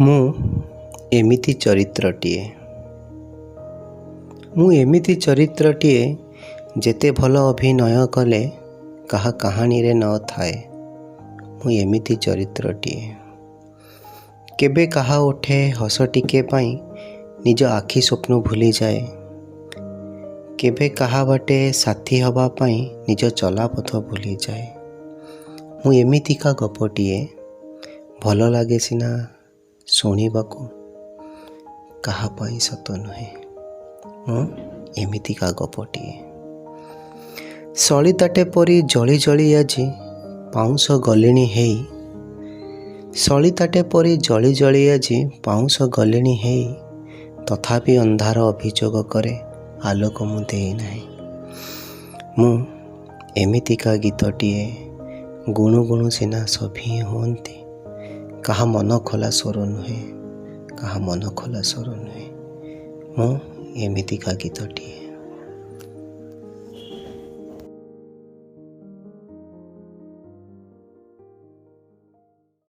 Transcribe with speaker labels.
Speaker 1: ମୁଁ ଏମିତି ଚରିତ୍ରଟିଏ ଯେତେ ଭଲ ଅଭିନୟ କଲେ କାହା କାହାଣୀରେ ନ ଥାଏ। ମୁଁ ଏମିତି ଚରିତ୍ରଟିଏ କେବେ କାହା ଓଠେ ହସ ଟିକେ ପାଇଁ ନିଜ ଆଖି ସ୍ୱପ୍ନ ଭୁଲିଯାଏ। କେବେ କାହା ବାଟେ ସାଥୀ ହେବା ପାଇଁ ନିଜ ଚଲାପଥ ଭୁଲିଯାଏ। ମୁଁ ଏମିତିକା ଗପଟିଏ, ଭଲ ଲାଗେ ସିନା ଶୁଣିବାକୁ, କାହା ପାଇଁ ସତ ନୁହେଁ। ମୁଁ ଏମିତିକା ଗପଟିଏ। ସଳିତାଟେ ପରି ଜଳି ଜଳି ଆଜି ପାଉଁଶ ଗଲିଣି ହେଇ, ସଳିତାଟେ ପରି ଜଳି ଜଳି ଆଜି ପାଉଁଶ ଗଲିଣି ହେଇ, ତଥାପି ଅନ୍ଧାର ଅଭିଯୋଗ କରେ ଆଲୋକ ମୁଁ ଦେଇନାହିଁ। ମୁଁ ଏମିତିକା ଗୀତଟିଏ, ଗୁଣୁ ଗୁଣୁ ସିନା ସଭିଏଁ ହୁଅନ୍ତି, କାହା ମନ ଖୋଲା ସ୍ୱର ନୁହେଁ, କାହା ମନ ଖୋଲା ସ୍ୱର ନୁହେଁ। ମୁଁ ଏମିତିକା ଗୀତଟିଏ।